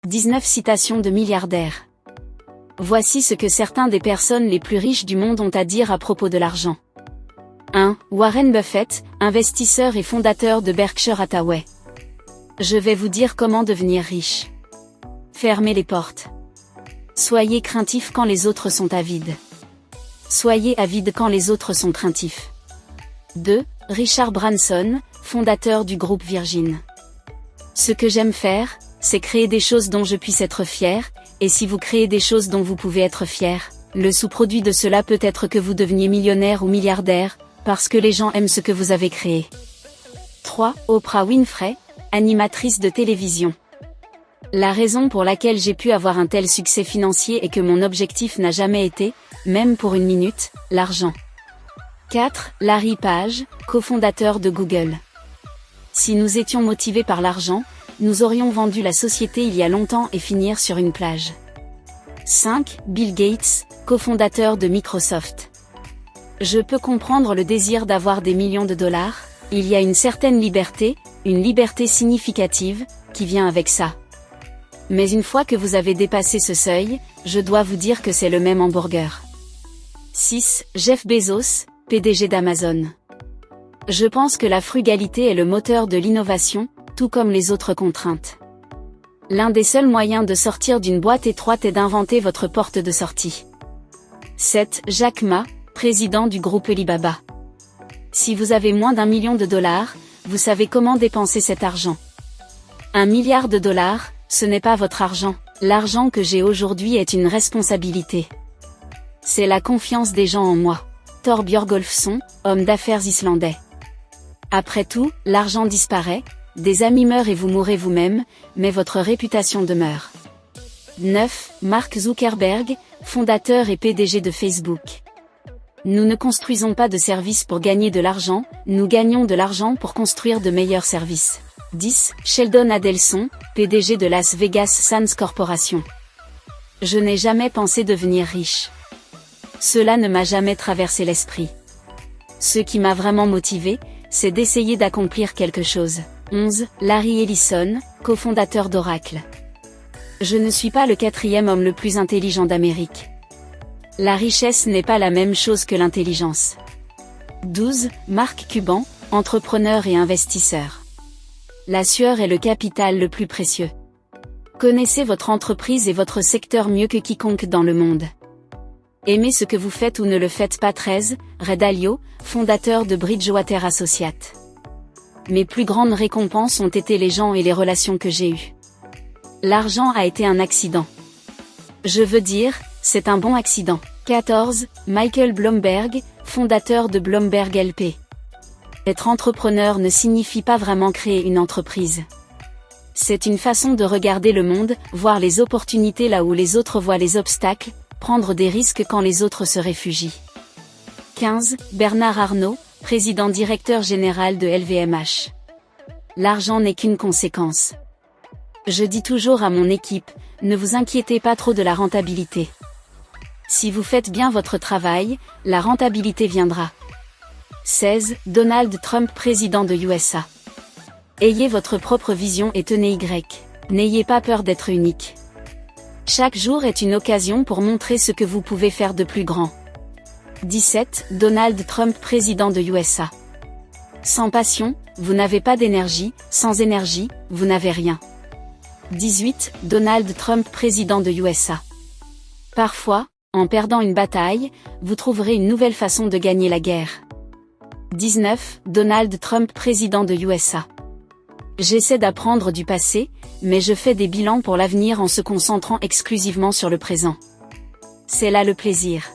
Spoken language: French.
19 citations de milliardaires. Voici ce que certains des personnes les plus riches du monde ont à dire à propos de l'argent. 1. Warren Buffett, investisseur et fondateur de Berkshire Hathaway. Je vais vous dire comment devenir riche. Fermez les portes. Soyez craintif quand les autres sont avides. Soyez avide quand les autres sont craintifs. 2. Richard Branson, fondateur du groupe Virgin. Ce que j'aime faire, c'est créer des choses dont je puisse être fier, et si vous créez des choses dont vous pouvez être fier, le sous-produit de cela peut être que vous deveniez millionnaire ou milliardaire, parce que les gens aiment ce que vous avez créé. 3. Oprah Winfrey, animatrice de télévision. La raison pour laquelle j'ai pu avoir un tel succès financier est que mon objectif n'a jamais été, même pour une minute, l'argent. 4. Larry Page, cofondateur de Google. Si nous étions motivés par l'argent, nous aurions vendu la société il y a longtemps et finir sur une plage. 5. Bill Gates, cofondateur de Microsoft. Je peux comprendre le désir d'avoir des millions de dollars, il y a une certaine liberté, une liberté significative, qui vient avec ça. Mais une fois que vous avez dépassé ce seuil, je dois vous dire que c'est le même hamburger. 6. Jeff Bezos, PDG d'Amazon. Je pense que la frugalité est le moteur de l'innovation, tout comme les autres contraintes. L'un des seuls moyens de sortir d'une boîte étroite est d'inventer votre porte de sortie. 7. Jack Ma, président du groupe Alibaba. Si vous avez moins d'1 million de dollars, vous savez comment dépenser cet argent. 1 milliard de dollars, ce n'est pas votre argent, l'argent que j'ai aujourd'hui est une responsabilité. C'est la confiance des gens en moi. Thor Björgolfsson, homme d'affaires islandais. Après tout, l'argent disparaît, des amis meurent et vous mourrez vous-même, mais votre réputation demeure. 9. Mark Zuckerberg, fondateur et PDG de Facebook. Nous ne construisons pas de services pour gagner de l'argent, nous gagnons de l'argent pour construire de meilleurs services. 10. Sheldon Adelson, PDG de Las Vegas Sands Corporation. Je n'ai jamais pensé devenir riche. Cela ne m'a jamais traversé l'esprit. Ce qui m'a vraiment motivé, c'est d'essayer d'accomplir quelque chose. 11. Larry Ellison, cofondateur d'Oracle. Je ne suis pas le 4e homme le plus intelligent d'Amérique. La richesse n'est pas la même chose que l'intelligence. 12. Mark Cuban, entrepreneur et investisseur. La sueur est le capital le plus précieux. Connaissez votre entreprise et votre secteur mieux que quiconque dans le monde. Aimez ce que vous faites ou ne le faites pas. 13. Ray Dalio, fondateur de Bridgewater Associates. Mes plus grandes récompenses ont été les gens et les relations que j'ai eues. L'argent a été un accident. Je veux dire, c'est un bon accident. 14. Michael Bloomberg, fondateur de Bloomberg LP. Être entrepreneur ne signifie pas vraiment créer une entreprise. C'est une façon de regarder le monde, voir les opportunités là où les autres voient les obstacles, prendre des risques quand les autres se réfugient. 15. Bernard Arnault, président directeur général de LVMH. L'argent n'est qu'une conséquence. Je dis toujours à mon équipe, ne vous inquiétez pas trop de la rentabilité. Si vous faites bien votre travail, la rentabilité viendra. 16. Donald Trump, président de USA. Ayez votre propre vision et tenez Y. N'ayez pas peur d'être unique. Chaque jour est une occasion pour montrer ce que vous pouvez faire de plus grand. 17. Donald Trump, président de USA. Sans passion, vous n'avez pas d'énergie, sans énergie, vous n'avez rien. 18. Donald Trump, président de USA. Parfois, en perdant une bataille, vous trouverez une nouvelle façon de gagner la guerre. 19. Donald Trump, président de USA. J'essaie d'apprendre du passé, mais je fais des bilans pour l'avenir en se concentrant exclusivement sur le présent. C'est là le plaisir.